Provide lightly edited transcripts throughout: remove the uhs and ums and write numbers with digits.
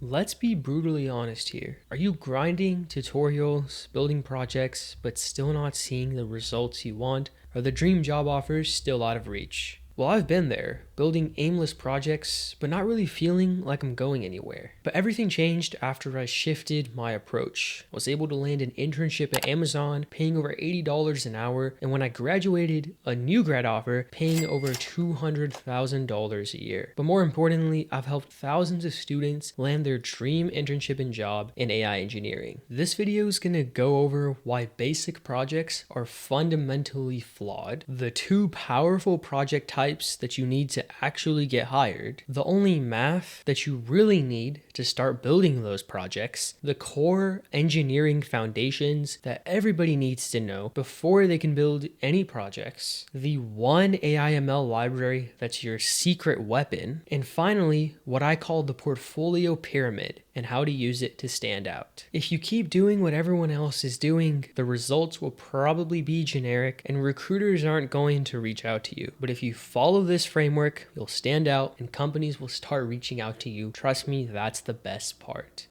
Let's be brutally honest here. Are you grinding tutorials, building projects, but still not seeing the results you want? Are the dream job offers still out of reach? Well, I've been there, building aimless projects, but not really feeling like I'm going anywhere. But everything changed after I shifted my approach. I was able to land an internship at Amazon, paying over $80 an hour, and when I graduated, a new grad offer, paying over $200,000 a year. But more importantly, I've helped thousands of students land their dream internship and job in AI engineering. This video is gonna go over why basic projects are fundamentally flawed, the two powerful project types that you need to actually get hired, the only math that you really need to start building those projects, the core engineering foundations that everybody needs to know before they can build any projects, the one AI/ML library that's your secret weapon, and finally, what I call the portfolio pyramid and how to use it to stand out. If you keep doing what everyone else is doing, the results will probably be generic and recruiters aren't going to reach out to you. But if you follow this framework, you'll stand out and companies will start reaching out to you. Trust me, that's the best part.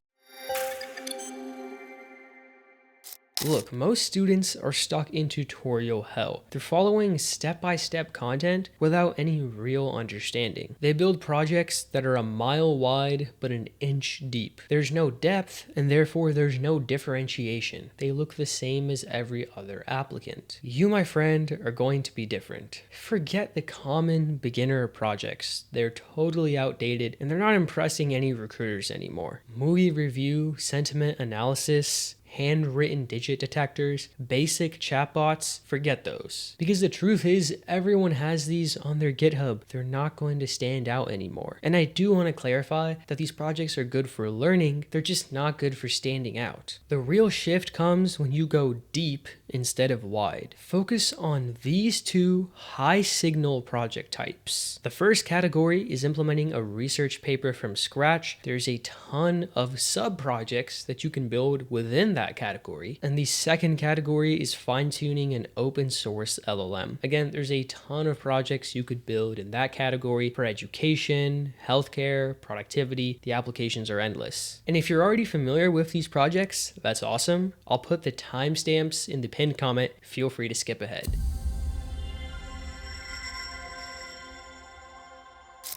Look, most students are stuck in tutorial hell. They're following step-by-step content without any real understanding. They build projects that are a mile wide but an inch deep. There's no depth and therefore there's no differentiation. They look the same as every other applicant. You, my friend, are going to be different. Forget the common beginner projects. They're totally outdated and they're not impressing any recruiters anymore. Movie review, sentiment analysis, handwritten digit detectors, basic chatbots, forget those. Because the truth is, everyone has these on their GitHub. They're not going to stand out anymore. And I do want to clarify that these projects are good for learning, they're just not good for standing out. The real shift comes when you go deep instead of wide. Focus on these two high signal project types. The first category is implementing a research paper from scratch. There's a ton of sub projects that you can build within that category. And the second category is fine-tuning an open source LLM. Again, there's a ton of projects you could build in that category for education, healthcare, productivity. The applications are endless. And if you're already familiar with these projects, that's awesome. I'll put the timestamps in the pinned comment. Feel free to skip ahead.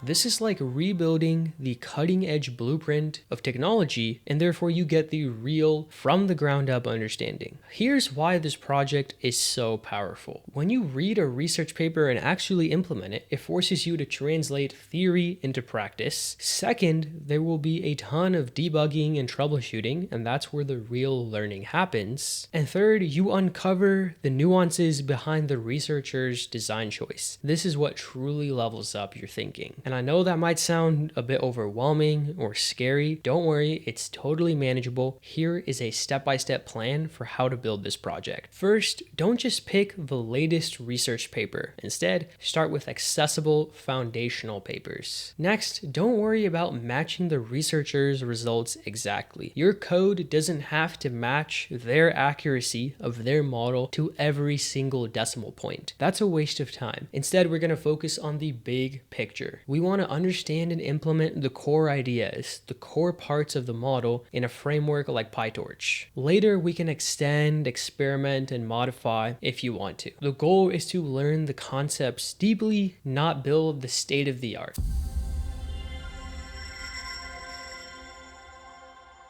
This is like rebuilding the cutting edge blueprint of technology, and therefore you get the real from the ground up understanding. Here's why this project is so powerful. When you read a research paper and actually implement it, it forces you to translate theory into practice. Second, there will be a ton of debugging and troubleshooting, and that's where the real learning happens. And third, you uncover the nuances behind the researcher's design choice. This is what truly levels up your thinking. And I know that might sound a bit overwhelming or scary. Don't worry, it's totally manageable. Here is a step-by-step plan for how to build this project. First, don't just pick the latest research paper. Instead, start with accessible foundational papers. Next, don't worry about matching the researcher's results exactly. Your code doesn't have to match their accuracy of their model to every single decimal point. That's a waste of time. Instead, we're going to focus on the big picture. We want to understand and implement the core ideas, the core parts of the model in a framework like PyTorch. Later, we can extend, experiment, and modify if you want to. The goal is to learn the concepts deeply, not build the state of the art.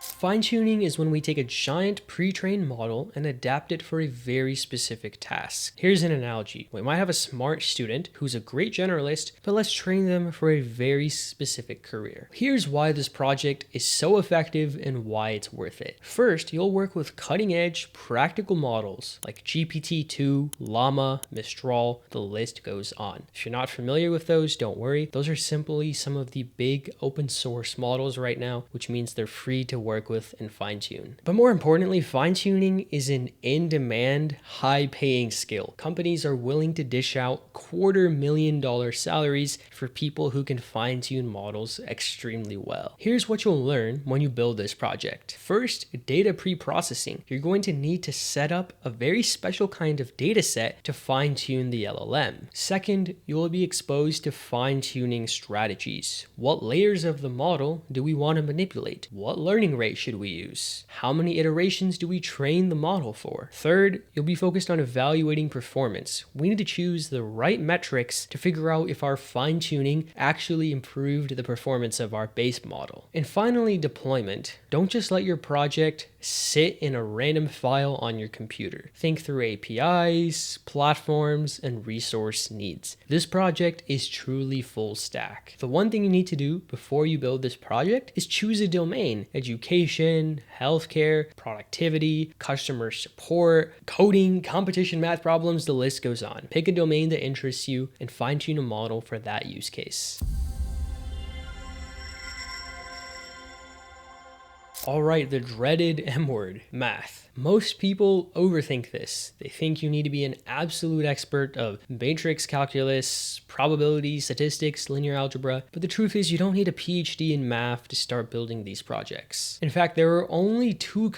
Fine-tuning is when we take a giant pre-trained model and adapt it for a very specific task. Here's an analogy. We might have a smart student who's a great generalist, but let's train them for a very specific career. Here's why this project is so effective and why it's worth it. First, you'll work with cutting-edge practical models like GPT-2, Llama, Mistral, the list goes on. If you're not familiar with those, don't worry. Those are simply some of the big open source models right now, which means they're free to work with with and fine-tune. But more importantly, fine-tuning is an in-demand, high-paying skill. Companies are willing to dish out $250,000 salaries for people who can fine-tune models extremely well. Here's what you'll learn when you build this project. First, data pre-processing. You're going to need to set up a very special kind of data set to fine-tune the LLM. Second, you will be exposed to fine-tuning strategies. What layers of the model do we want to manipulate? What learning rate should we use? How many iterations do we train the model for? Third, you'll be focused on evaluating performance. We need to choose the right metrics to figure out if our fine-tuning actually improved the performance of our base model. And finally, deployment. Don't just let your project sit in a random file on your computer. Think through APIs, platforms, and resource needs. This project is truly full stack. The one thing you need to do before you build this project is choose a domain: education, healthcare, productivity, customer support, coding, competition math problems, the list goes on. Pick a domain that interests you and fine-tune a model for that use case. All right, the dreaded M word, math. Most people overthink this. They think you need to be an absolute expert of matrix calculus, probability, statistics, linear algebra, but the truth is you don't need a PhD in math to start building these projects. In fact, there are only two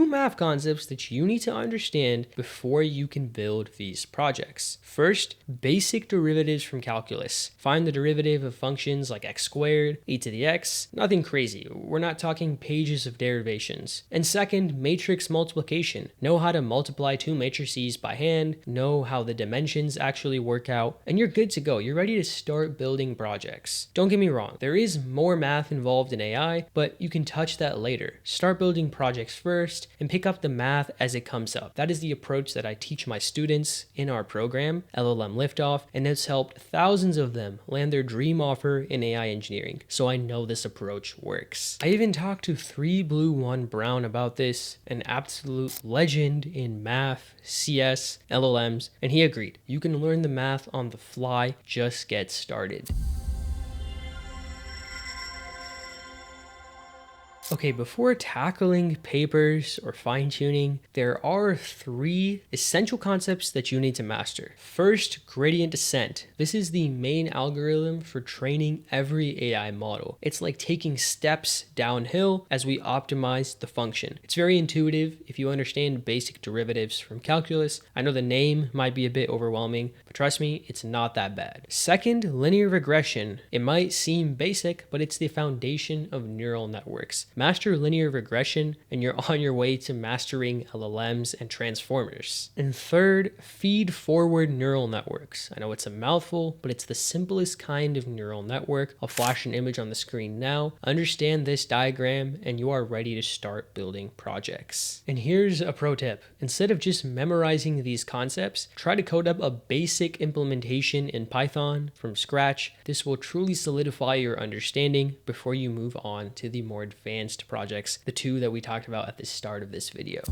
math concepts that you need to understand before you can build these projects. First, basic derivatives from calculus. Find the derivative of functions like x squared, e to the x, nothing crazy. We're not talking pages of derivations. And second, matrix multiplication. Know how to multiply two matrices by hand, know how the dimensions actually work out, and you're good to go. You're ready to start building projects. Don't get me wrong, there is more math involved in AI, but you can touch that later. Start building projects first and pick up the math as it comes up. That is the approach that I teach my students in our program, LLM Liftoff, and it's helped thousands of them land their dream offer in AI engineering. So I know this approach works. I even talked to 3Blue1Brown about this, an absolute legend in math, CS, LLMs, and he agreed. You can learn the math on the fly, just get started. Okay, before tackling papers or fine-tuning, there are 3 essential concepts that you need to master. First, gradient descent. This is the main algorithm for training every AI model. It's like taking steps downhill as we optimize the function. It's very intuitive if you understand basic derivatives from calculus. I know the name might be a bit overwhelming, but trust me, it's not that bad. Second, linear regression. It might seem basic, but it's the foundation of neural networks. Master linear regression and you're on your way to mastering LLMs and transformers. And third, feed-forward neural networks. I know it's a mouthful, but it's the simplest kind of neural network. I'll flash an image on the screen now. Understand this diagram and you are ready to start building projects. And here's a pro tip. Instead of just memorizing these concepts, try to code up a basic implementation in Python from scratch. This will truly solidify your understanding before you move on to the more advanced projects, the 2 that we talked about at the start of this video.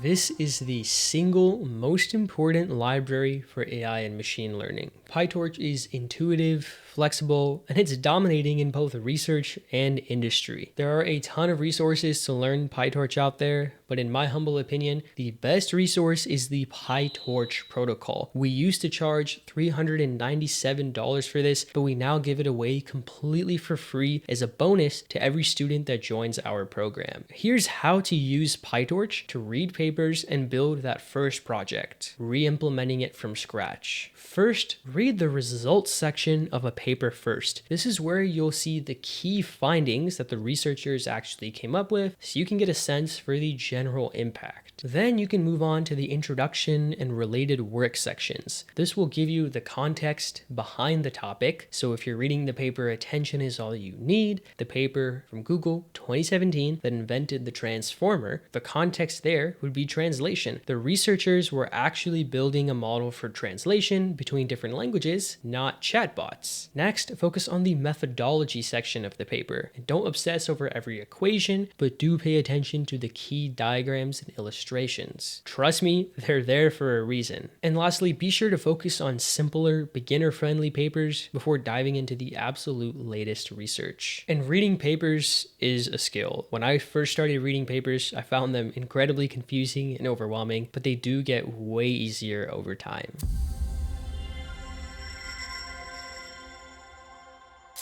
This is the single most important library for AI and machine learning. PyTorch is intuitive, flexible, and it's dominating in both research and industry. There are a ton of resources to learn PyTorch out there, but in my humble opinion, the best resource is the PyTorch protocol. We used to charge $397 for this, but we now give it away completely for free as a bonus to every student that joins our program. Here's how to use PyTorch to read papers and build that first project, re-implementing it from scratch. First, read the results section of a paper first. This is where you'll see the key findings that the researchers actually came up with, so you can get a sense for the general impact. Then you can move on to the introduction and related work sections. This will give you the context behind the topic. So if you're reading the paper, attention is all you need. The paper from Google 2017 that invented the transformer, the context there would be translation. The researchers were actually building a model for translation between different languages, not chatbots. Next, focus on the methodology section of the paper. And don't obsess over every equation, but do pay attention to the key diagrams and illustrations demonstrations. Trust me, they're there for a reason. And lastly, be sure to focus on simpler, beginner-friendly papers before diving into the absolute latest research. And reading papers is a skill. When I first started reading papers, I found them incredibly confusing and overwhelming, but they do get way easier over time.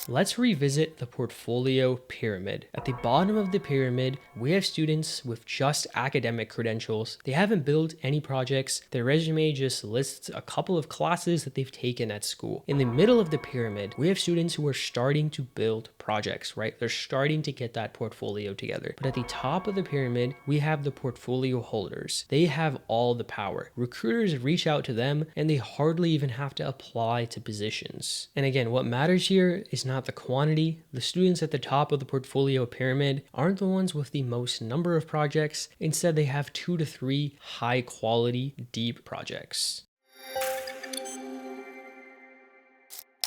Let's revisit the portfolio pyramid. At the bottom of the pyramid, we have students with just academic credentials. They haven't built any projects. Their resume just lists a couple of classes that they've taken at school. In the middle of the pyramid, we have students who are starting to build projects, right? They're starting to get that portfolio together. But at the top of the pyramid, we have the portfolio holders. They have all the power. Recruiters reach out to them and they hardly even have to apply to positions. And again, what matters here is not the quantity. The students at the top of the portfolio pyramid aren't the ones with the most number of projects. Instead, they have 2 to 3 high quality, deep projects.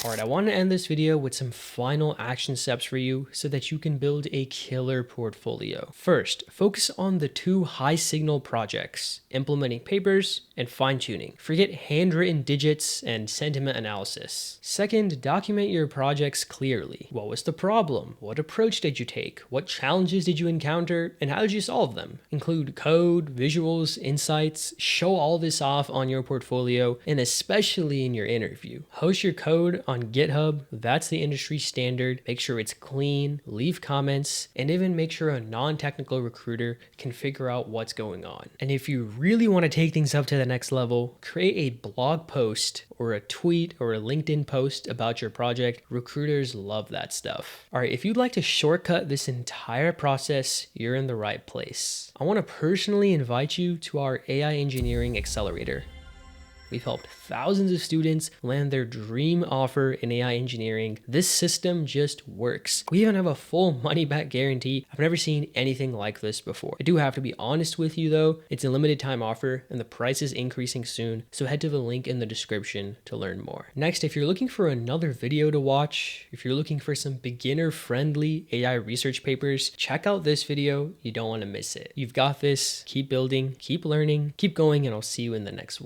Alright, I want to end this video with some final action steps for you so that you can build a killer portfolio. First, focus on the 2 high signal projects, implementing papers and fine-tuning. Forget handwritten digits and sentiment analysis. Second, document your projects clearly. What was the problem? What approach did you take? What challenges did you encounter? And how did you solve them? Include code, visuals, insights. Show all this off on your portfolio and especially in your interview. Host your code on GitHub. That's the industry standard. Make sure it's clean, leave comments, and even make sure a non-technical recruiter can figure out what's going on. And if you really want to take things up to the next level, create a blog post or a tweet or a LinkedIn post about your project. Recruiters love that stuff. All right, if you'd like to shortcut this entire process, you're in the right place. I want to personally invite you to our AI Engineering Accelerator. We've helped thousands of students land their dream offer in AI engineering. This system just works. We even have a full money back guarantee. I've never seen anything like this before. I do have to be honest with you though, it's a limited time offer and the price is increasing soon. So head to the link in the description to learn more. Next, if you're looking for another video to watch, if you're looking for some beginner friendly AI research papers, check out this video. You don't want to miss it. You've got this. Keep building, keep learning, keep going, and I'll see you in the next one.